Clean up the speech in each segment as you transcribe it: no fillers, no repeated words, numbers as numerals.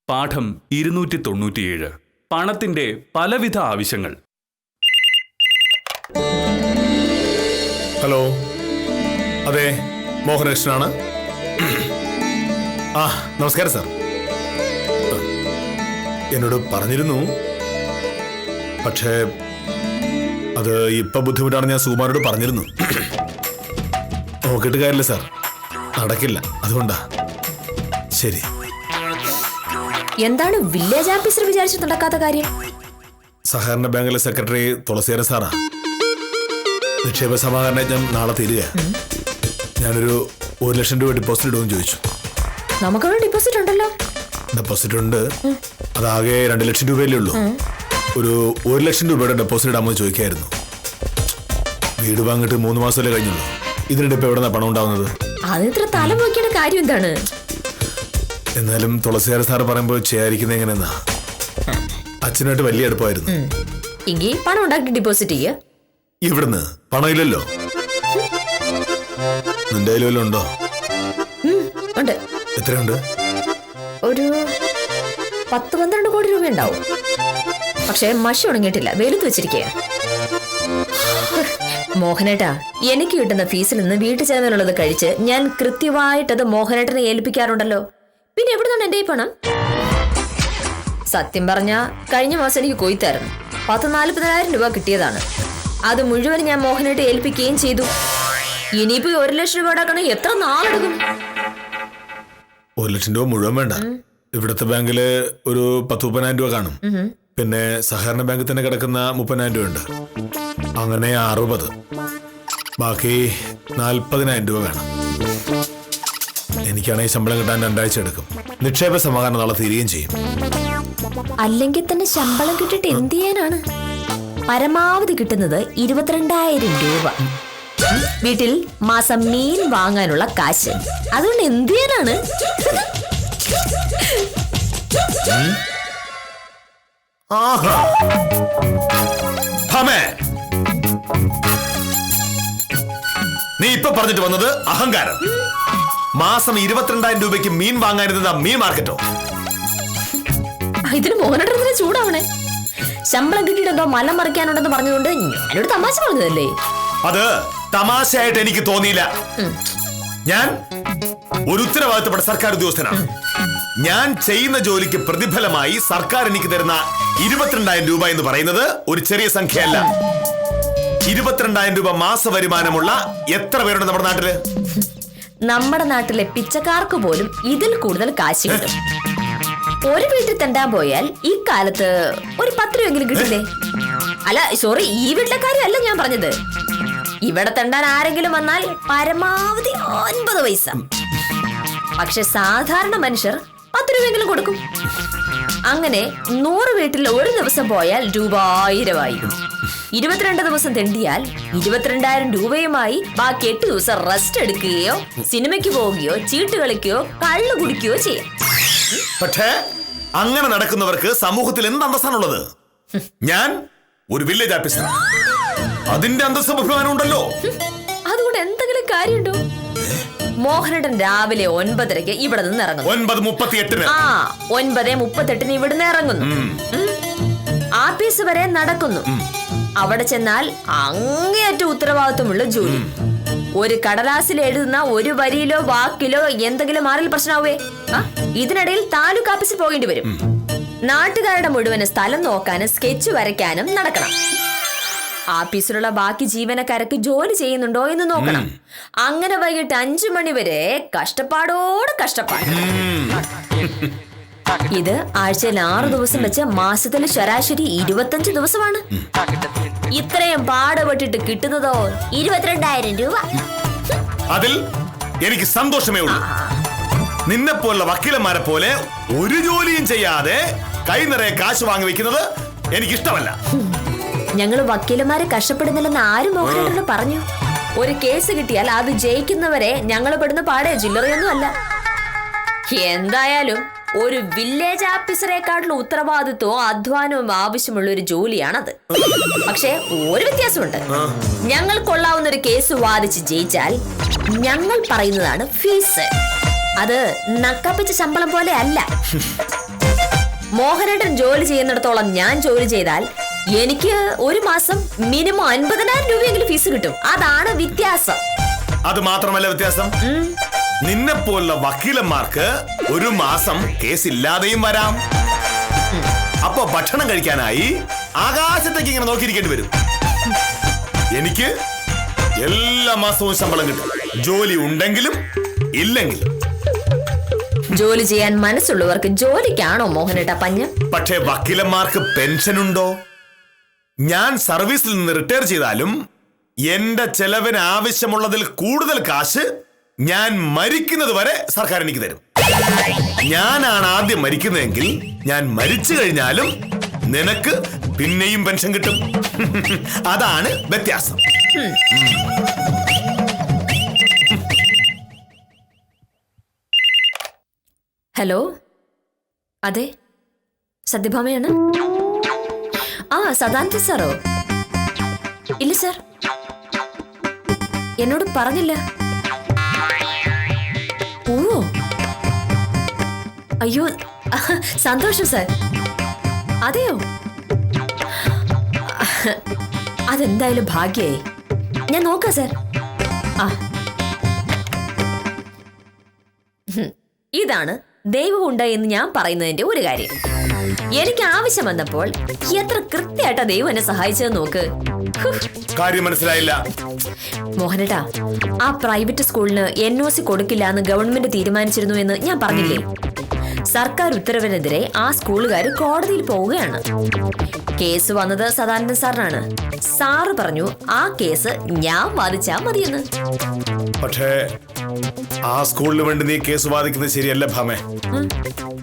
പാഠം 297. പണത്തിന്റെ പലവിധ ആവശ്യങ്ങൾ. ഹലോ, അതെ, മോഹനകൃഷ്ണനാണ്. നമസ്കാരം സാർ. എന്നോട് പറഞ്ഞിരുന്നു, പക്ഷേ അത് ഇപ്പൊ ബുദ്ധിമുട്ടാണ്. ഞാൻ സുകുമാരോട് പറഞ്ഞിരുന്നു. നോക്കിയിട്ട് കാര്യമില്ല സാർ, നടക്കില്ല. അതുകൊണ്ടാ. ശരി. എന്താണ് വില്ലേജ് ഓഫീസർ വിചാരിച്ചു നടക്കാത്ത കാര്യം? സഹകരണ ബാങ്കിലെ സെക്രട്ടറി തുളസിയര സാറാ. നിക്ഷേപ സമാഹരണ യജ്ഞം നാളെ തീരുക. ഞാനൊരു 1 ലക്ഷം രൂപ ഡെപ്പോസിറ്റ് ഇടുമെന്ന് ചോദിച്ചു. നമുക്കവിടെ ഡിപ്പോസിറ്റ് ഉണ്ടല്ലോ. ഡെപ്പോസിറ്റ് ഉണ്ട്, അതാകെ 2 ലക്ഷം രൂപയല്ലേ ഉള്ളൂ. ഒരു 1 ലക്ഷം രൂപയുടെ ഡെപ്പോസിറ്റ് ഇടാമെന്ന് ചോദിക്കായിരുന്നു. വീട് വാങ്ങിട്ട് 3 മാസമല്ലേ കഴിഞ്ഞുള്ളൂ. ഇതിനിടെ ഇപ്പൊ എവിടെ നിന്നാ പണം ഉണ്ടാവുന്നത്? അതിത്ര തല നോക്കിയുടെ കാര്യം എന്താണ്? എന്നാലും തുളസിയാര സാറ് പറയുമ്പോൾ ചെയ്യാതിരിക്കുന്നത് എങ്ങനെയെന്നാ. അച്ഛനായിട്ട് വലിയ അടുപ്പമായിരുന്നു. എങ്കിൽ പണം ഉണ്ടാക്കി ഡിപ്പോസിറ്റ് ചെയ്യ. ഇവിടുന്ന് പണം ഇല്ലല്ലോ. നിന്റെ കയ്യിൽ വല്ലതും ഉണ്ടോ? ഉണ്ട്. എത്രയുണ്ട്? ഒരു 10-12 കോടി രൂപ ഉണ്ടാവും. പക്ഷെ മഷി ഉണങ്ങിയിട്ടില്ല, വെളുത്ത് വെച്ചിരിക്കുക. മോഹനേട്ടാ, എനിക്ക് കിട്ടുന്ന ഫീസിൽ നിന്ന് വീട്ടു ചെലവിനുള്ളത് കഴിച്ച് ഞാൻ കൃത്യമായിട്ടത് മോഹനേട്ടനെ ഏൽപ്പിക്കാറുണ്ടല്ലോ. പിന്നെ എവിടുന്നാണ് എന്റെ ഈ പണം? സത്യം പറഞ്ഞ കഴിഞ്ഞ മാസം എനിക്ക് കൊയ്ത്തായിരുന്നു. 40,000 രൂപ കിട്ടിയതാണ്. അത് മുഴുവൻ ഞാൻ മോഹനേട്ട് ഏൽപ്പിക്കുകയും ചെയ്തു. ഇനിയിപ്പോ 1 ലക്ഷം രൂപ ഉണ്ടാക്കണ എത്ര നാളെടുക്കും? 1 ലക്ഷം രൂപ മുഴുവൻ വേണ്ട. ഇവിടുത്തെ ബാങ്കില് ഒരു 10-30,000 രൂപ കാണും. പിന്നെ സഹകരണ ബാങ്കിൽ തന്നെ കിടക്കുന്ന 30,000 രൂപ ഉണ്ട്. അങ്ങനെ 60. ബാക്കി 40,000 രൂപ വേണം. എനിക്കാണെങ്കിൽ ശമ്പളം കിട്ടാൻ 2 ആഴ്ച എടുക്കും. നിക്ഷേപ സമാഹരണം നാളെ തീരുകയും ചെയ്യും. അല്ലെങ്കിൽ തന്നെ ശമ്പളം കിട്ടിട്ട് എന്ത് ചെയ്യാനാണ്? പരമാവധി കിട്ടുന്നത് 22,000 രൂപ. വീട്ടിൽ മാസം മീൻ വാങ്ങാനുള്ള കാശ്. അതുകൊണ്ട് എന്ത് ചെയ്യാനാണ്? നീ ഇപ്പൊ പറഞ്ഞിട്ട് വന്നത് അഹങ്കാരം. മാസം 22,000 രൂപയ്ക്ക് മീൻ വാങ്ങാനിരുന്ന മീൻ മാർക്കറ്റോ? ഇതിന് മോഹനേട്ടനെ ചൂടാവണേ. ശമ്പളം കിട്ടിയിട്ടെന്തോ മലം മറിക്കാനുണ്ടെന്ന് പറഞ്ഞതുകൊണ്ട് ഞാനൊരു തമാശ പറഞ്ഞതല്ലേ. അത് തമാശയായിട്ട് എനിക്ക് തോന്നിയില്ല. ഞാൻ ഒരു ഉത്തരവാദിത്തപ്പെട്ട സർക്കാർ ഉദ്യോഗസ്ഥനാണ്. ഞാൻ ചെയ്യുന്ന ജോലിക്ക് പ്രതിഫലമായി സർക്കാർ എനിക്ക് തരുന്ന 22,000 രൂപ എന്ന് പറയുന്നത് ഒരു ചെറിയ സംഖ്യയല്ല. 22,000 രൂപ മാസ വരുമാനമുള്ള എത്ര പേരുണ്ട് നമ്മുടെ നാട്ടില്? നമ്മുടെ നാട്ടിലെ പിച്ചക്കാർക്ക് പോലും ഇതിൽ കൂടുതൽ കാശ് കിട്ടും. ഒരു വീട്ടിൽ തെണ്ടാൻ പോയാൽ ഈ കാലത്ത് ഒരു 10 രൂപയെങ്കിലും കിട്ടില്ലേ? അല്ല, സോറി, ഈ വീട്ടിലെ കാര്യമല്ല ഞാൻ പറഞ്ഞത്. ഇവിടെ തെണ്ടാൻ ആരെങ്കിലും വന്നാൽ പരമാവധി 9 പൈസ. പക്ഷെ സാധാരണ മനുഷ്യർ 10 രൂപയെങ്കിലും കൊടുക്കും. അങ്ങനെ 100 വീട്ടിൽ ഒരു ദിവസം പോയാൽ രൂപ 1000 ആയി. 22 ദിവസം തെണ്ടിയാൽ 22,000 രൂപയുമായി ബാക്കി 8 ദിവസം റെസ്റ്റ് എടുക്കുകയോ സിനിമയ്ക്ക് പോവുകയോ ചീട്ട് കളിക്കുകയോ കള്ളു കുടിക്കുകയോ ചെയ്യാം. പക്ഷേ അങ്ങനെ നടക്കുന്നവർക്ക് സമൂഹത്തിൽ എന്ത് അന്തസ്സാണുള്ളത്? ഞാൻ ഒരു വില്ലേജ് ഓഫീസർ. അതിന്റെ അന്തസ്സും അഭിമാനം ഉണ്ടല്ലോ. അതുകൊണ്ട് എന്തെങ്കിലും കാര്യമുണ്ടോ? മോഹനേട്ടൻ രാവിലെ 9:30 ഇവിടെ നിന്ന് ഇറങ്ങുന്നു. 9:38. 9:38 ഇവിടുന്ന് ഇറങ്ങുന്നു. ആഫീസ് വരെ നടക്കുന്നു. അവിടെ ചെന്നാൽ അങ്ങേയറ്റ ഉത്തരവാദിത്വമുള്ള ജോലി. ഒരു കടലാസിൽ എഴുതുന്ന ഒരു വരിയിലോ വാക്കിലോ എന്തെങ്കിലും മാറിൽ പ്രശ്നമാവേ? ഇതിനിടയിൽ താലൂക്ക് ഓഫീസിൽ പോകേണ്ടി വരും. നാട്ടുകാരുടെ മുഴുവൻ സ്ഥലം നോക്കാനും സ്കെച്ച് വരയ്ക്കാനും നടക്കണം. ആഫീസിലുള്ള ബാക്കി ജീവനക്കാരൊക്കെ ജോലി ചെയ്യുന്നുണ്ടോ എന്ന് നോക്കണം. അങ്ങനെ വൈകിട്ട് 5 മണി വരെ കഷ്ടപ്പാടോട് കഷ്ടപ്പാട്. ഇത് ആഴ്ചയിൽ 6 ദിവസം വെച്ച് മാസത്തിൽ ശരാശരി 25 ദിവസമാണ്. ഇത്രയും പാടുപെട്ടിട്ട് കിട്ടുന്നതോ 22,000 രൂപ. അതിൽ എനിക്ക് സന്തോഷമേ ഉള്ളൂ. നിന്നെ പോലുള്ള വക്കീലന്മാരെ പോലെ ഒരു ജോലിയും ചെയ്യാതെ കൈ നിറയെ കാശ് വാങ്ങി വെക്കുന്നത് എനിക്കിഷ്ടമല്ല. ഞങ്ങൾ വക്കീലന്മാരെ കഷ്ടപ്പെടുന്നില്ലെന്ന് ആരും മോഹനേട്ടനോട് പറഞ്ഞു. ഒരു കേസ് കിട്ടിയാൽ അത് ജയിക്കുന്നവരെ ഞങ്ങൾ പെടുന്ന പാടെ ചില്ലറയൊന്നും അല്ല. എന്തായാലും ഒരു വില്ലേജ് ഓഫീസറെക്കാട്ടുള്ള ഉത്തരവാദിത്വവും അധ്വാനവും ആവശ്യമുള്ള ഒരു ജോലിയാണത്. പക്ഷെ ഒരു വ്യത്യാസമുണ്ട്. ഞങ്ങൾ കൊള്ളാവുന്ന ഒരു കേസ് വാദിച്ച് ജയിച്ചാൽ ഞങ്ങൾ പറയുന്നതാണ് ഫീസ്. അത് നക്കപ്പിച്ച ശമ്പളം പോലെ അല്ല. മോഹനേട്ടൻ ജോലി ചെയ്യുന്നിടത്തോളം ഞാൻ ജോലി ചെയ്താൽ എനിക്ക് ഒരു മാസം മിനിമം 50,000 രൂപയെങ്കിലും ഫീസ് കിട്ടും. അതാണ് വ്യത്യാസം. അത് മാത്രമല്ല വ്യത്യാസം, നിന്നെ പോലുള്ള വക്കീലന്മാർക്ക് ഒരു മാസം കേസില്ലാതെയും വരാം. അപ്പൊ ഭക്ഷണം കഴിക്കാനായി ആകാശത്തേക്ക് ഇങ്ങനെ നോക്കിയിരിക്കേണ്ടി വരും. എനിക്ക് എല്ലാ മാസവും ശമ്പളം കിട്ടും, ജോലി ഉണ്ടെങ്കിലും ഇല്ലെങ്കിലും. ജോലി ചെയ്യാൻ മനസ്സുള്ളവർക്ക് ജോലിക്കാണോ മോഹനേട്ട പഞ്ഞം? പക്ഷേ വക്കീലന്മാർക്ക് പെൻഷൻ ഉണ്ടോ? ഞാൻ സർവീസിൽ നിന്ന് റിട്ടയർ ചെയ്താലും എന്റെ ചെലവിന് ആവശ്യമുള്ളതിൽ കൂടുതൽ കാശ് ഞാൻ മരിക്കുന്നത് വരെ സർക്കാർ എനിക്ക് തരും. ഞാനാണ് ആദ്യം മരിക്കുന്നതെങ്കിൽ ഞാൻ മരിച്ചു കഴിഞ്ഞാലും നിനക്ക് പിന്നെയും പെൻഷൻ കിട്ടും. അതാണ് വ്യത്യാസം. ഹലോ, അതെ, സത്യഭാമയാണ്. ആ, സദാനന്ദ സാറോ? ഇല്ല സാർ, എന്നോട് പറഞ്ഞില്ല. ഓ, അയ്യോ, സന്തോഷം സാർ. അതെയോ? അതെന്തായാലും ഭാഗ്യായി. ഞാൻ നോക്കാം സാർ. ആ, ഇതാണ് ദൈവമുണ്ട് എന്ന് ഞാൻ പറയുന്നതിന്റെ ഒരു കാര്യം. എനിക്ക് ആവശ്യം വന്നപ്പോൾ എത്ര കൃത്യമായിട്ടാ ദൈവം എന്നെ സഹായിച്ചത് നോക്ക്. കാര്യം മനസ്സിലായില്ല മോഹനേട്ടാ, ആ പ്രൈവറ്റ് സ്കൂളിന് NOC കൊടുക്കില്ല എന്ന് ഗവൺമെന്റ് തീരുമാനിച്ചിരുന്നു എന്ന് ഞാൻ പറഞ്ഞില്ലേ? സർക്കാർ ഉത്തരവിനെതിരെ ആ സ്കൂളുകാർ കോടതിയിൽ പോവുകയാണ്. കേസ് വന്നത് സദാനന്ദൻ സാറിനാണ്. സാറ് പറഞ്ഞു ആ കേസ് ഞാൻ വാദിച്ചാ മതിയെന്ന്. പക്ഷേ ആ സ്കൂളിന് വേണ്ടി നീ കേസ് വാദിക്കുന്നത് ശരിയല്ല ഭാമേ.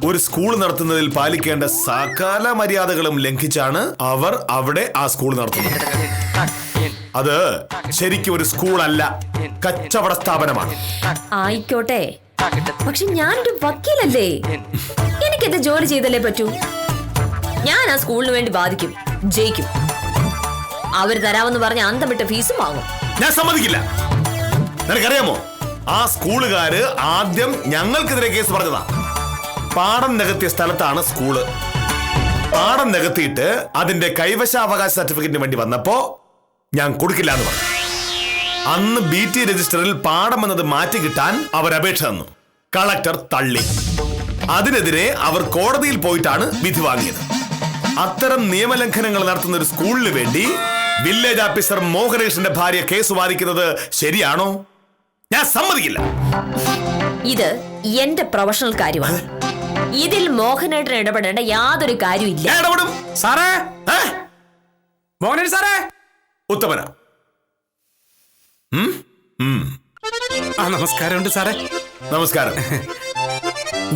ഒരു സ്കൂൾ നടത്തുന്നതിൽ പാലിക്കേണ്ട സകല മര്യാദകളും ലംഘിച്ചാണ് അവർ അവിടെ ആ സ്കൂൾ നടത്തുന്നത്. അത് ശരിക്കും ഒരു സ്കൂളല്ല, കച്ചവട സ്ഥാപനമാണ്. ആയിക്കോട്ടെ, പക്ഷെ ഞാനൊരു വക്കീലല്ലേ. എനിക്ക് എന്റെ ജോലി ചെയ്തല്ലേ പറ്റൂ. ഞാൻ ആ സ്കൂളിന് വേണ്ടി ബാധിക്കും, ജയിക്കും. അവര് തരാമെന്ന് പറഞ്ഞ അന്തം വിട്ട ഫീസും വാങ്ങും. ഞാൻ സമ്മതിക്കില്ല. നിനക്കറിയാമോ, ആ സ്കൂളുകാര് ആദ്യം ഞങ്ങൾക്കെതിരെ കേസ് പറഞ്ഞതാ. പാടം നികത്തിയ സ്ഥലത്താണ് സ്കൂള്. പാടം നികത്തിയിട്ട് അതിന്റെ കൈവശാവകാശ സർട്ടിഫിക്കറ്റിന് വേണ്ടി വന്നപ്പോ ഞാൻ കൊടുക്കില്ല എന്ന് പറഞ്ഞു. അന്ന് BT രജിസ്റ്ററിൽ പാടം എന്നത് മാറ്റി കിട്ടാൻ അവർ അപേക്ഷ തന്നു. കളക്ടർ തള്ളി. അതിനെതിരെ അവർ കോടതിയിൽ പോയിട്ടാണ് വിധി വാങ്ങിയത്. അത്തരം നിയമലംഘനങ്ങൾ നടത്തുന്ന ഒരു സ്കൂളിന് വേണ്ടി വില്ലേജ് ഓഫീസർ മോഹനേഷിന്റെ ഭാര്യ കേസ് വാദിക്കുന്നത് ശരിയാണോ? ഞാൻ സമ്മതിക്കില്ല. ഇത് എന്റെ പ്രൊഫഷണൽ കാര്യമാണ്. ഇതിൽ മോഹനേട്ടൻ ഇടപെടേണ്ട യാതൊരു കാര്യമില്ല. ഞാൻ ഇടപെടും. സാറേ, മോഹനൻ സാറേ. ഉത്തമന. നമസ്കാരമുണ്ട് സാറേ. നമസ്കാരം.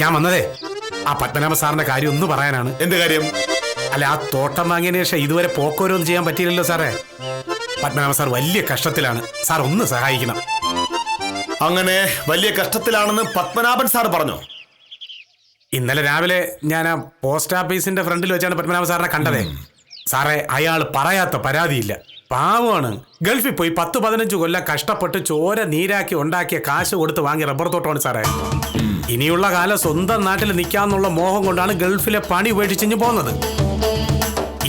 ഞാൻ വന്നതേ ആ പത്മനാഭ സാറിന്റെ കാര്യം ഒന്ന് പറയാനാണ്. എന്ത് കാര്യം? അല്ല, ആ തോട്ടം വാങ്ങിയതിനു ശേഷം ഇതുവരെ പോക്കോരൊന്നും ചെയ്യാൻ പറ്റിയില്ലല്ലോ സാറേ. പത്മനാഭ സാർ വലിയ കഷ്ടത്തിലാണ്. സാർ ഒന്ന് സഹായിക്കണം. അങ്ങനെ വലിയ കഷ്ടത്തിലാണെന്ന് പത്മനാഭൻ സാർ പറഞ്ഞു? ഇന്നലെ രാവിലെ ഞാൻ ആ പോസ്റ്റ് ഓഫീസിന്റെ ഫ്രണ്ടിൽ വെച്ചാണ് പത്മനാഭ സാറിനെ കണ്ടതേ. സാറേ, അയാൾ പറയാത്ത പരാതിയില്ല. പാവമാണ്. ഗൾഫിൽ പോയി 10-15 കൊല്ലം കഷ്ടപ്പെട്ട് ചോര നീരാക്കി ഉണ്ടാക്കിയ കാശ് കൊടുത്ത് വാങ്ങിയ റബ്ബർ തോട്ടമാണ് സാറേ. ഇനിയുള്ള കാലം സ്വന്തം നാട്ടിൽ നിൽക്കാന്നുള്ള മോഹം കൊണ്ടാണ് ഗൾഫിലെ പണി ഉപേക്ഷിച്ചു പോകുന്നത്.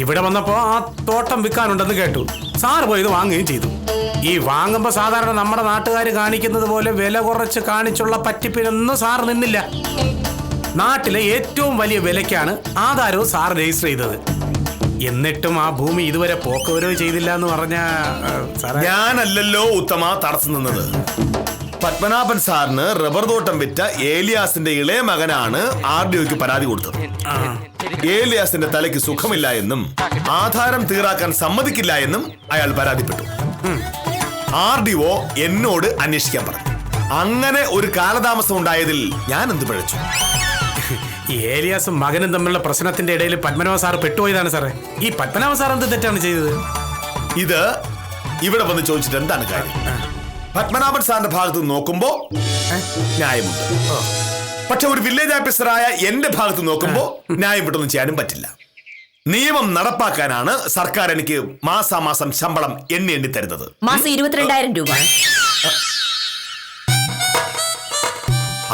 ഇവിടെ വന്നപ്പോ ആ തോട്ടം വിൽക്കാനുണ്ടെന്ന് കേട്ടു. സാറ് പോയത് വാങ്ങുകയും ചെയ്തു. ഈ വാങ്ങുമ്പോ സാധാരണ നമ്മുടെ നാട്ടുകാർ കാണിക്കുന്നത് പോലെ വില കുറച്ച് കാണിച്ചുള്ള പറ്റിപ്പിനൊന്നും സാർ നിന്നില്ല. നാട്ടിലെ ഏറ്റവും വലിയ വിലയ്ക്കാണ് ആധാരവും സാർ രജിസ്റ്റർ ചെയ്തത്. എന്നിട്ടും ആ ഭൂമി ഇതുവരെ പോക്കവരോ ചെയ്തില്ല എന്ന് പറഞ്ഞ ഞാനല്ലല്ലോ ഉത്തമ തടസ്സം നിന്നത്. പത്മനാഭൻ സാറിന് റബ്ബർ തോട്ടം വിറ്റ ഏലിയാസിന്റെ ഇളയ മകനാണ് RDOക്ക് പരാതി കൊടുത്തത്. ഏലിയാസിന്റെ തലയ്ക്ക് സുഖമില്ല എന്നും ആധാരം തീറാക്കാൻ സമ്മതിക്കില്ല എന്നും അയാൾ പരാതിപ്പെട്ടു. RDO എന്നോട് അന്വേഷിക്കാൻ പറഞ്ഞു. അങ്ങനെ ഒരു കാലതാമസം ഉണ്ടായതിൽ ഞാൻ എന്ത് പഴച്ചു? ഈ ഏലിയാസും മകനും തമ്മിലുള്ള പ്രശ്നത്തിന്റെ ഇടയിൽ പത്മനാഭ സാർ പെട്ടുപോയതാണ് സാറേ. ഈ പത്മനാഭ സാർ എന്ത് തെറ്റാണ് ചെയ്തത്? ഇത് ഇവിടെ വന്ന് ചോദിച്ചിട്ട് എന്താണ് കാര്യം? പത്മനാഭൻ സാറിന്റെ ഭാഗത്ത് നോക്കുമ്പോ ന്യായമുണ്ട്. പക്ഷെ ഒരു വില്ലേജ് ഓഫീസറായ എന്റെ ഭാഗത്ത് നോക്കുമ്പോ ന്യായം വിട്ടൊന്നും ചെയ്യാനും പറ്റില്ല. നിയമം നടപ്പാക്കാനാണ് സർക്കാർ എനിക്ക് മാസാമാസം ശമ്പളം എണ്ണി തരുന്നത്. മാസം 22,000 രൂപ.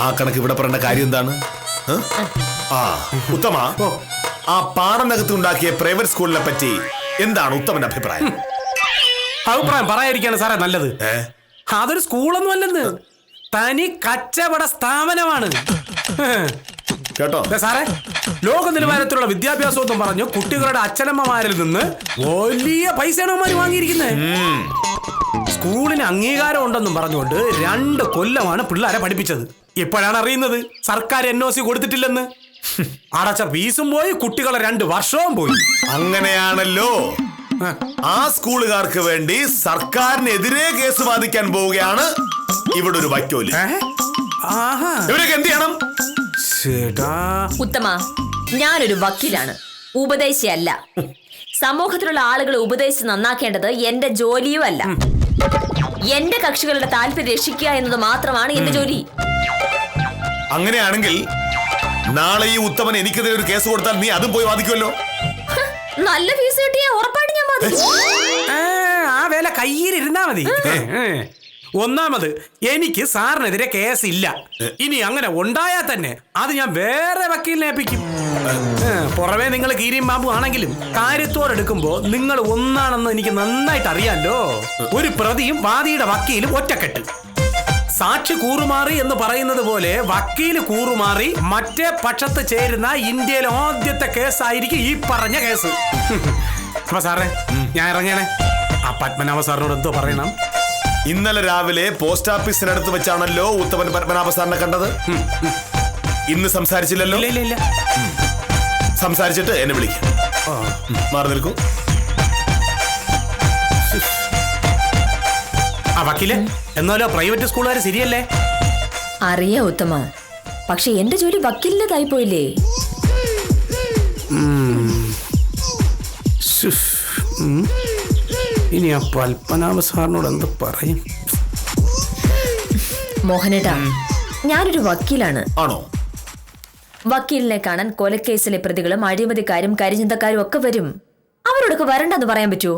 ആ കണക്ക് ഇവിടെ പറയേണ്ട കാര്യം എന്താണ്? ആ ഉത്തമ, ആ പാടനകത്ത് ഉണ്ടാക്കിയ പ്രൈവറ്റ് സ്കൂളിനെ പറ്റി എന്താണ് ഉത്തമന്റെ അഭിപ്രായം? അഭിപ്രായം പറയാതിരിക്കാണ് സാറേ നല്ലത്. അതൊരു സ്കൂളൊന്നും അല്ലെന്ന്, തനി കച്ചവട സ്ഥാപനമാണ് കേട്ടോ സാറേ. ലോക നിലവാരത്തിലുള്ള വിദ്യാഭ്യാസം എന്നും പറഞ്ഞു കുട്ടികളുടെ അച്ഛനമ്മമാരിൽ നിന്ന് വലിയ പൈസയാണ് അവന്മാര് വാങ്ങിയിരിക്കുന്നത്. സ്കൂളിന് അംഗീകാരം ഉണ്ടെന്നും പറഞ്ഞുകൊണ്ട് 2 കൊല്ലമാണ് പിള്ളേരെ പഠിപ്പിച്ചത്. ഇപ്പോഴാണ് അറിയുന്നത് സർക്കാർ NOC കൊടുത്തിട്ടില്ലെന്ന്. അടച്ച ഫീസും പോയി, കുട്ടികളെ 2 വർഷവും പോയി. അങ്ങനെയാണല്ലോ ആ സ്കൂളുകാർക്ക് വേണ്ടി സർക്കാരിനെതിരെ കേസ് വാദിക്കാൻ പോവുകയാണ് ഇവിടെ ഒരു വക്കീല്. ഇവരൊക്കെ എന്ത് ചെയ്യണം? ഉത്തമ, ഞാനൊരു വക്കീലാണ്, ഉപദേശിയല്ല. സമൂഹത്തിലുള്ള ആളുകളെ ഉപദേശിച്ച് നന്നാക്കേണ്ടത് എന്റെ ജോലിയും അല്ല. എന്റെ കക്ഷികളുടെ താല്പര്യം രക്ഷിക്കുക എന്നത് മാത്രമാണ് എന്റെ ജോലി. അങ്ങനെയാണെങ്കിൽ നാളെ ഈ ഉത്തമൻ എനിക്കെതിരെ ഒരു കേസ് കൊടുത്താൽ നീ അതും പോയി വാദിക്കുമല്ലോ. നല്ല ഫീസ് കിട്ടിയ ഉറപ്പായിട്ട് ഞാൻ വാദിക്കും. ആ വേല കയ്യിലിരുന്നാ മതി. ഒന്നാമത് എനിക്ക് സാറിനെതിരെ കേസില്ല. ഇനി അങ്ങനെ ഉണ്ടായാൽ തന്നെ അത് ഞാൻ വേറെ വക്കീലിനെ ഏൽപ്പിക്കും. പുറമേ നിങ്ങൾ കീരിയും ബാബു ആണെങ്കിലും കാര്യത്തോടെടുക്കുമ്പോ നിങ്ങൾ ഒന്നാണെന്ന് എനിക്ക് നന്നായിട്ട് അറിയാലോ. ഒരു പ്രതിയും വാദിയുടെ വക്കീലും ഒറ്റക്കെട്ട്. സാക്ഷി കൂറുമാറി എന്ന് പറയുന്നത് പോലെ വക്കീല് കൂറുമാറി മറ്റേ പക്ഷത്ത് ചേരുന്ന ഇന്ത്യയിലെ ആദ്യത്തെ കേസായിരിക്കും ഈ പറഞ്ഞ കേസ്. അപ്പൊ സാറേ ഞാൻ ഇറങ്ങിയാണേ. ആ പത്മനാഭ സാറിനോട് എന്തോ പറയണം. ഇന്നലെ രാവിലെ പോസ്റ്റ് ഓഫീസിനടുത്ത് വെച്ചാണല്ലോ ഉത്തമൻ പത്മനാഭ സാറിനെ കണ്ടത്. ഇന്ന് സംസാരിച്ചില്ലല്ലോ. ഇല്ല. സംസാരിച്ചിട്ട് എന്നെ വിളിക്കാം. മാറി നിൽക്കൂ. ആ വക്കീല്, എന്നാലോ പ്രൈവറ്റ് സ്കൂളുകാർ ശരിയല്ലേ? അറിയാ ഉത്തമ, പക്ഷെ എന്റെ ജോലി വക്കീലിൻ്റെതായി പോയില്ലേ. ഇനി ആ പത്മനാഭ സാറിനോട് എന്ത് പറയും? മോഹനേട്ടാ, ഞാനൊരു വക്കീലാണ്. ആണോ? വക്കീലിനെ കാണാൻ കൊലക്കേസിലെ പ്രതികളും അഴിമതിക്കാരും കരിചന്തക്കാരും ഒക്കെ വരും. അവരോടൊക്കെ വരണ്ടെന്ന് പറയാൻ പറ്റുമോ?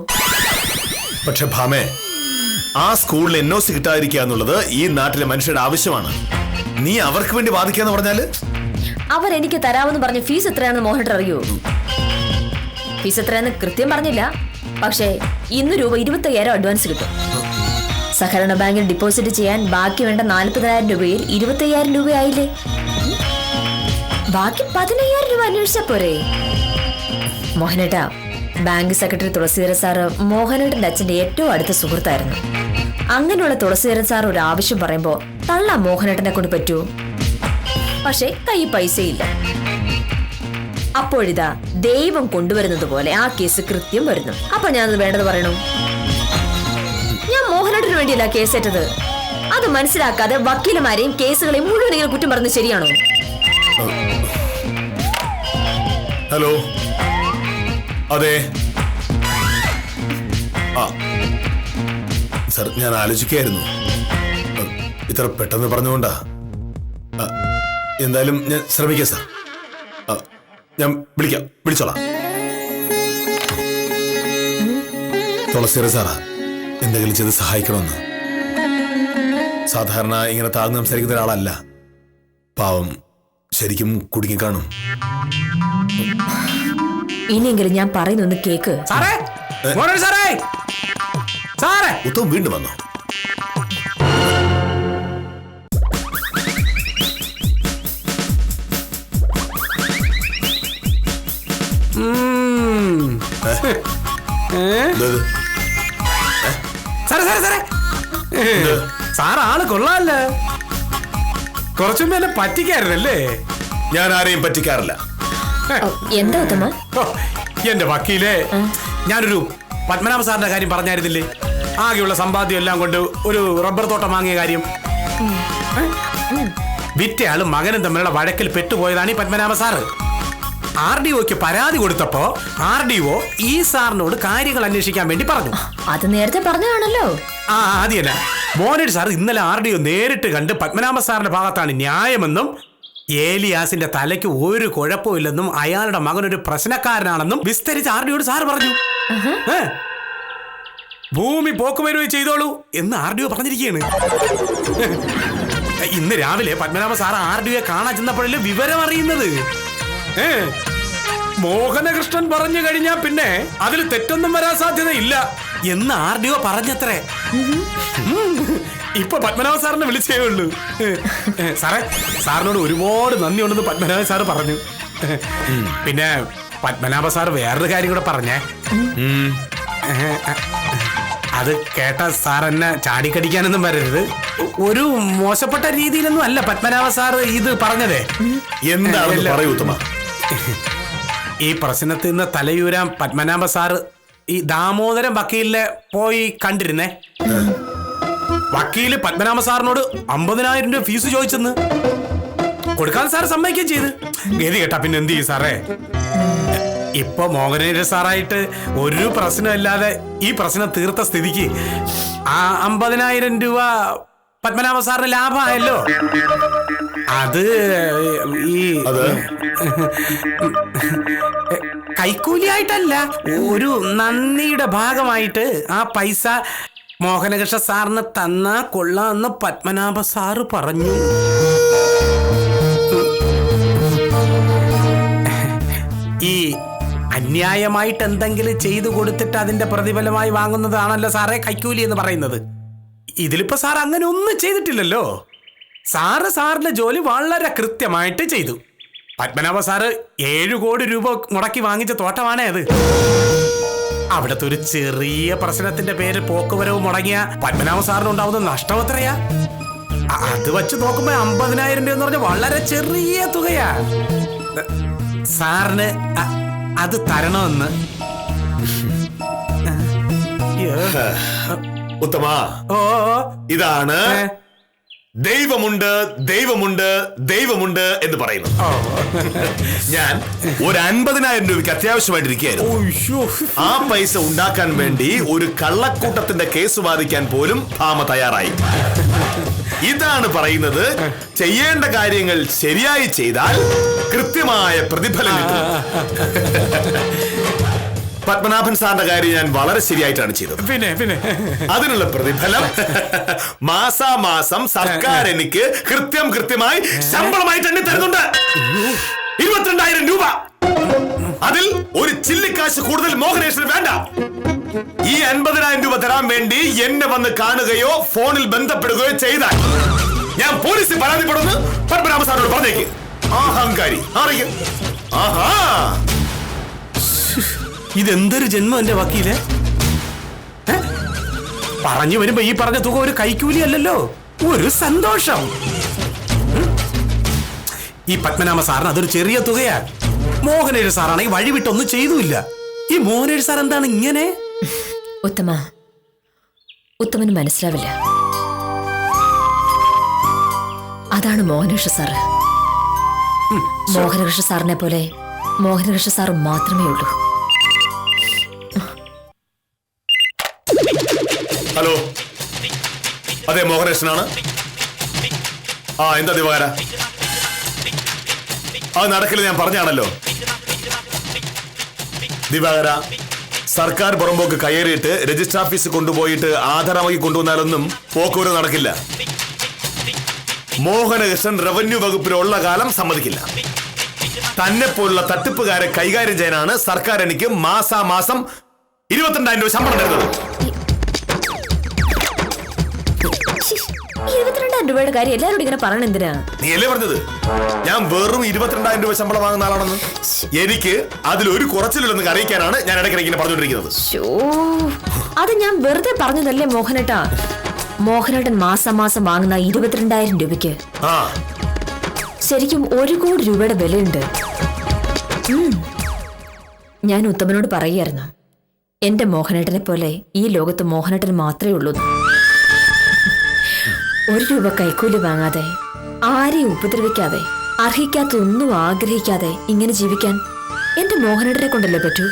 പക്ഷെ ഭാമേ, ആ സ്കൂളിൽ NOC കിട്ടാതിരിക്കുക എന്നുള്ളത് ഈ നാട്ടിലെ മനുഷ്യരുടെ ആവശ്യമാണ്. നീ അവർക്ക് വേണ്ടി വാദിക്കാന്ന് പറഞ്ഞാല് അവരെനിക്ക് തരാമെന്ന് പറഞ്ഞ ഫീസ് എത്രയാണെന്ന് മോഹനേട്ടൻ അറിയോ? ഫീസ് എത്രയാന്ന് കൃത്യം പറഞ്ഞില്ല, പക്ഷേ ഇന്ന് രൂപ 25,000 അഡ്വാൻസ് കിട്ടും. സഹകരണ ബാങ്കിൽ ഡിപ്പോസിറ്റ് ചെയ്യാൻ ബാക്കി വേണ്ട 40,000 രൂപയിൽ 25,000 രൂപയായില്ലേ? ബാക്കി 15,000 രൂപ അന്വേഷിച്ചാ പോരെ? മോഹനേട്ടാ, ബാങ്ക് സെക്രട്ടറി തുളസീധരൻ സാറ് മോഹനേട്ടന്റെ അച്ഛന്റെ ഏറ്റവും അടുത്ത സുഹൃത്തായിരുന്നു. അങ്ങനെയുള്ള തുളസീധരൻ സാർ ഒരു ആവശ്യം പറയുമ്പോ തള്ള മോഹനേട്ടനെ കൊണ്ട് പറ്റുമോ? പക്ഷെ കൈ പൈസയില്ല. അപ്പോഴിതാ ദൈവം കൊണ്ടുവരുന്നത് പോലെ ആ കേസ് കൃത്യം വരുന്നു. അപ്പൊ ഞാനത് വേണ്ടത് പറയണു. ഞാൻ മോഹനേട്ടന് വേണ്ടിയല്ല കേസേറ്റത്. അത് മനസ്സിലാക്കാതെ വക്കീലമാരെയും കേസുകളെയും മുഴുവൻ ഇങ്ങനെ കുറ്റം പറഞ്ഞത് ശരിയാണോ? ഹലോ, അതെ. ആ സർ, ഞാൻ ആലോചിക്കായിരുന്നു. ഇത്ര പെട്ടെന്ന് പറഞ്ഞുകൊണ്ടാ. എന്തായാലും ഞാൻ ശ്രമിക്കാം സാർ. ഞാൻ വിളിച്ചോളാം. തുളസിയുടെ സാറാ എന്തെങ്കിലും ചെയ്ത് സഹായിക്കണമെന്ന്. സാധാരണ ഇങ്ങനെ താഴ്ന്ന് സംസാരിക്കുന്ന ഒരാളല്ല. പാവം ശരിക്കും കുടുങ്ങിക്കാണും. ഇനിയെങ്കിലും ഞാൻ പറയുന്നൊന്ന് കേക്ക്. ഉത്തം വീണ്ടും വന്നോ? സാർ ആള് കൊള്ളാല്ലേ? കുറച്ചും എന്നെ പറ്റിക്കായിരുന്നല്ലേ? ഞാൻ ആരെയും പറ്റിക്കാറില്ല. എന്താ ഉത്തമ? എന്റെ വക്കീലേ, ഞാനൊരു പത്മനാഭ സാറിന്റെ കാര്യം പറഞ്ഞായിരുന്നില്ലേ? ആകെയുള്ള സമ്പാദ്യം എല്ലാം കൊണ്ട് ഒരു റബ്ബർ തോട്ടം വാങ്ങിയ കാര്യം. വിറ്റയാളും മകനും തമ്മിലുള്ള വഴക്കിൽ പെട്ടുപോയതാണ് ഈ പത്മനാഭ സാറ്. RDOക്ക് പരാതി കൊടുത്തപ്പോ RDO ഈ സാറിനോട് കാര്യങ്ങൾ അന്വേഷിക്കാൻ വേണ്ടി പറഞ്ഞു. അത് നേരത്തെ പറഞ്ഞതാണല്ലോ. ആദ്യല്ല, മോനേഡ് സാർ ഇന്നലെ RDO നേരിട്ട് കണ്ട് പത്മനാഭ സാറിന്റെ ഭാഗത്താണ് ന്യായമെന്നും ഏലിയാസിന്റെ തലയ്ക്ക് ഒരു കുഴപ്പമില്ലെന്നും അയാളുടെ മകനൊരു പ്രശ്നക്കാരനാണെന്നും വിസ്തരിച്ച് RDOയോട് സാർ പറഞ്ഞു. ഭൂമി പോക്കുവരവ് ചെയ്തോളൂ എന്ന് RDO പറഞ്ഞിരിക്കുകയാണ്. ഇന്ന് രാവിലെ പത്മനാഭ സാറ് RDO കാണാൻ ചെന്നപ്പോഴല്ലേ വിവരം അറിയുന്നത്. മോഹനകൃഷ്ണൻ പറഞ്ഞു കഴിഞ്ഞാ പിന്നെ അതിൽ തെറ്റൊന്നും വരാൻ സാധ്യതയില്ല എന്ന് RDO പറഞ്ഞത്രേ. ഇപ്പൊ പത്മനാഭ സാറിനെ വിളിച്ചേ ഉള്ളൂ. സാറേ, സാറിനോട് ഒരുപാട് നന്ദി ഉണ്ടെന്ന് പത്മനാഭ സാറ് പറഞ്ഞു. പിന്നെ പത്മനാഭ സാർ വേറൊരു കാര്യം കൂടെ പറഞ്ഞേ. അത് കേട്ട സാർ എന്നെ ചാടിക്കടിക്കാനൊന്നും വരരുത്. ഒരു മോശപ്പെട്ട രീതിയിലൊന്നും അല്ല പത്മനാഭ സാർ ഇത് പറഞ്ഞതേ. എന്താണെന്ന് പറയൂ ഉത്തമ. ഈ പ്രശ്നത്തിൽ നിന്ന് തലയൂരാൻ പത്മനാഭ സാർ ഈ ദാമോദരൻ വക്കീലിനെ പോയി കണ്ടിരുന്നേ. വക്കീല് പത്മനാഭ സാറിനോട് 50,000 രൂപ ഫീസ് ചോദിച്ചെന്ന്. കൊടുക്കാൻ സാർ സമ്മതിക്കുകയും ചെയ്ത്. ഗതി കേട്ടാ പിന്നെ എന്ത് ചെയ്യും സാറേ? ഇപ്പൊ മോഹനേന്ദ്ര സാറായിട്ട് ഒരു പ്രശ്നമില്ലാതെ ഈ പ്രശ്നം തീർത്ത സ്ഥിതിക്ക് ആ 50,000 രൂപ പത്മനാഭ സാറിന് ലാഭമായല്ലോ. അത് ഈ കൈക്കൂലിയായിട്ടല്ല, ഒരു നന്ദിയുടെ ഭാഗമായിട്ട് ആ പൈസ മോഹനകൃഷ്ണ സാറിന് തന്നാ കൊള്ളാമെന്ന് പത്മനാഭ സാറ് പറഞ്ഞു. ഈ അന്യായമായിട്ട് എന്തെങ്കിലും ചെയ്തു കൊടുത്തിട്ട് അതിന്റെ പ്രതിഫലമായി വാങ്ങുന്നതാണല്ലോ സാറേ കൈക്കൂലി എന്ന് പറയുന്നത്. ഇതിലിപ്പോ സാർ അങ്ങനെ ഒന്നും ചെയ്തിട്ടില്ലല്ലോ. സാറിന്റെ ജോലി വളരെ കൃത്യമായിട്ട് ചെയ്തു. പത്മനാഭ സാറ് 7 കോടി രൂപ മുടക്കി വാങ്ങിച്ച തോട്ടമാണേ അത്. അവിടുത്തെ ഒരു ചെറിയ പ്രശ്നത്തിന്റെ പേര് പോക്കുവരവ് മുടങ്ങിയ പത്മനാഭ സാറിന് ഉണ്ടാവുന്ന നഷ്ടം എത്രയാ? അത് വെച്ച് നോക്കുമ്പോ 50,000 രൂപ എന്ന് പറഞ്ഞാൽ വളരെ ചെറിയ തുകയാ. സാറിന് അത് തരണമെന്ന്. ഉത്തമ, ഓ ഇതാണ് ദൈവമുണ്ട് ദൈവമുണ്ട് ദൈവമുണ്ട് എന്ന് പറയുന്നത്. ഞാൻ ഒരു 50,000 രൂപയ്ക്ക് അത്യാവശ്യമായിട്ടിരിക്കുകയായിരുന്നു. ആ പൈസ ഉണ്ടാക്കാൻ വേണ്ടി ഒരു കള്ളക്കൂട്ടത്തിന്റെ കേസ് വാദിക്കാൻ പോലും ഭാമ തയ്യാറായി. ഇതാണ് പറയുന്നത്, ചെയ്യേണ്ട കാര്യങ്ങൾ ശരിയായി ചെയ്താൽ കൃത്യമായ പ്രതിഫലം കിട്ടും. പത്മനാഭൻ സാറിന്റെ കാര്യം ഞാൻ വളരെ ശരിയായിട്ടാണ് ചെയ്തത്. പിന്നെ അതിനുള്ള പ്രതിഫലം മാസാമാസം സർക്കാർ എനിക്ക് കൃത്യമായി ശമ്പളമായിട്ട് എണ്ണി തരുന്നുണ്ട്. 22,000 രൂപ. അതിൽ ഒരു ചില്ലിക്കാശ് കൂടുതൽ മോഹനേശ്വരൻ വേണ്ട. ഈ 50,000 രൂപ തരാൻ വേണ്ടി എന്നെ വന്ന് കാണുകയോ ഫോണിൽ ബന്ധപ്പെടുകയോ ചെയ്താൽ ഞാൻ പോലീസിൽ പരാതിപ്പെടുന്നു പത്മനാഭ സാറിനോട് പറഞ്ഞേക്ക്. അഹങ്കാരി അറിയും. ആഹാ, ഇതെന്തൊരു ജന്മം എന്റെ വക്കീല്. പറഞ്ഞു വരുമ്പോ ഈ പറഞ്ഞ തുക ഒരു കൈക്കൂലി അല്ലല്ലോ, ഒരു സന്തോഷം. ഈ പത്മനാഭ സാറിന് അതൊരു ചെറിയ തുകയാ. മോഹനേര് സാറാണെങ്കിൽ വഴി വിട്ടൊന്നും ചെയ്തുമില്ല. ഈ മോഹനേര് സാർ എന്താണ് ഇങ്ങനെ? ഉത്തമന് മനസ്സിലാവില്ല. അതാണ് മോഹനകൃഷ്ണ സാറ്. മോഹനകൃഷ്ണ സാറിനെ പോലെ മോഹനകൃഷ്ണ സാറ് മാത്രമേ ഉള്ളൂ. ഹലോ, അതെ മോഹനകൃഷ്ണനാണ്. എന്താ ദിവാകര? അത് നടക്കില്ല, ഞാൻ പറഞ്ഞാണല്ലോ. ദിവാകര, സർക്കാർ പുറമ്പോക്ക് കയറിയിട്ട് രജിസ്റ്റർ ഓഫീസ് കൊണ്ടുപോയിട്ട് ആധാരമാക്കി കൊണ്ടുവന്നാലൊന്നും പോക്കൂര് നടക്കില്ല. മോഹനകൃഷ്ണൻ റവന്യൂ വകുപ്പിലുള്ള കാലം സമ്മതിക്കില്ല. തന്നെ പോലുള്ള തട്ടിപ്പുകാരെ കൈകാര്യം ചെയ്യാനാണ് സർക്കാർ എനിക്ക് മാസാമാസം 22,000 രൂപ ശമ്പളം തരുന്നത്. 22,000 രൂപയുടെ കാര്യം എല്ലാവരോടും ഇങ്ങനെ പറയണ എന്തിനാ? നീ അല്ലേ പറഞ്ഞത് ഞാൻ വെറും 22,000 രൂപ ശമ്പളം വാങ്ങുന്ന ആളാണെന്ന്? എനിക്ക് അതിലൊരു കുറച്ചില്ലെന്ന് അറിയിക്കാനാണ് ഞാൻ ഇടയ്ക്കിടയ്ക്ക് പറഞ്ഞുകൊണ്ടിരിക്കുന്നത്. അത് ഞാൻ വെറുതെ പറഞ്ഞതല്ലേ മോഹനേട്ടാ. മോഹനേട്ടൻ മാസം വാങ്ങുന്ന 22,000 രൂപയ്ക്ക് ശരിക്കും 1 കോടി രൂപയുടെ വിലയുണ്ട്. ഞാൻ ഉത്തമനോട് പറയുമായിരുന്നു, എന്റെ മോഹനേട്ടനെ പോലെ ഈ ലോകത്ത് മോഹനേട്ടൻ മാത്രമേ ഉള്ളൂ. 1 രൂപ കൈക്കൂലി വാങ്ങാതെ, ആരെയും ഉപദ്രവിക്കാതെ, അർഹിക്കാത്തൊന്നും ആഗ്രഹിക്കാതെ ഇങ്ങനെ ജീവിക്കാൻ എന്റെ മോഹനേട്ടനെ കൊണ്ടല്ലേ പറ്റൂ.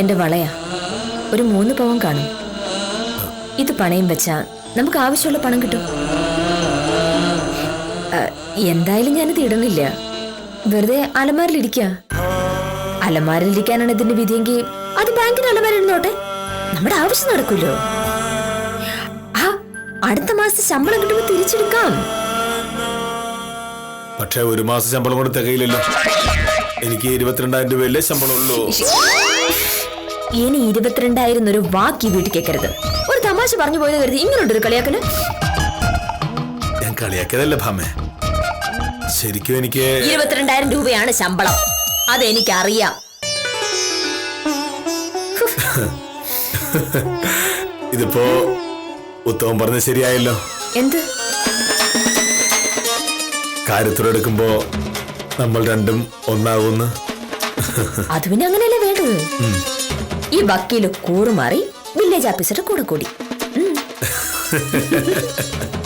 എന്റെ വളയാ, ഒരു 3 പവൻ കാണും. ഇത് പണയം വെച്ചാ നമുക്ക് ആവശ്യമുള്ള പണം കിട്ടും. എന്തായാലും ഞാനിത് ഇടുന്നില്ല, വെറുതെ അലമാരിലിരിക്ക. അലമാരിലിരിക്കാനാണ് ഇതിന്റെ വിധിയെങ്കിൽ അത് ബാങ്കിന് അലമാരിരുന്നോട്ടെ. നമ്മുടെ ആവശ്യം നടക്കുമല്ലോ. ആ അടുത്ത മാസത്തെ ശമ്പളം കിട്ടുമ്പോൾ തിരിച്ചെടുക്കാം. പക്ഷെ ഒരു മാസം ശമ്പളം കൊണ്ട് തികയില്ലല്ലോ. എനിക്ക് 22,000 രൂപയല്ലേ ശമ്പളം ഉള്ളൂ. ഇനി 22,000 ഒരു വാക്ക് വീട്ടിൽ കേൾക്കരുത്. ഒരു തമാശ പറഞ്ഞു പോയത് കരുതി ഇങ്ങനെയുണ്ട് ഒരു കളിയാക്കല്. ഞാൻ കളിയാക്കിയതല്ലേ ഭാമേ, ശരിക്കും എനിക്ക് 22,000 രൂപയാണ് ശമ്പളം, അതെനിക്കറിയാം. ഇതിപ്പോ ഉത്തമം പറഞ്ഞ ശരിയായല്ലോ. എന്ത് കാര്യത്തിലെടുക്കുമ്പോ നമ്മൾ രണ്ടും ഒന്നാകുന്നു. അത് പിന്നെ അങ്ങനെയല്ലേ വേണ്ടത്. ഈ വക്കീല് കൂറുമാറി വില്ലേജ് ഓഫീസറുടെ കൂടെ കൂടി.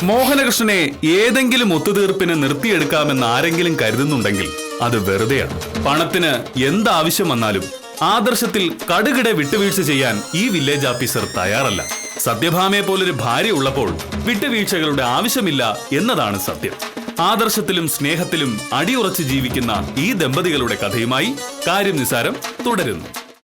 മോഹനകൃഷ്ണനെ ഏതെങ്കിലും ഒത്തുതീർപ്പിന് നിർത്തിയെടുക്കാമെന്ന് ആരെങ്കിലും കരുതുന്നുണ്ടെങ്കിൽ അത് വെറുതെയാണ്. പണത്തിന് എന്താവശ്യം വന്നാലും ആദർശത്തിൽ കടുകിടെ വിട്ടുവീഴ്ച ചെയ്യാൻ ഈ വില്ലേജ് ഓഫീസർ തയ്യാറല്ല. സത്യഭാമയെ പോലൊരു ഭാര്യ ഉള്ളപ്പോൾ വിട്ടുവീഴ്ചകളുടെ ആവശ്യമില്ല എന്നതാണ് സത്യം. ആദർശത്തിലും സ്നേഹത്തിലും അടിയുറച്ച് ജീവിക്കുന്ന ഈ ദമ്പതികളുടെ കഥയുമായി കാര്യം നിസാരം തുടരുന്നു.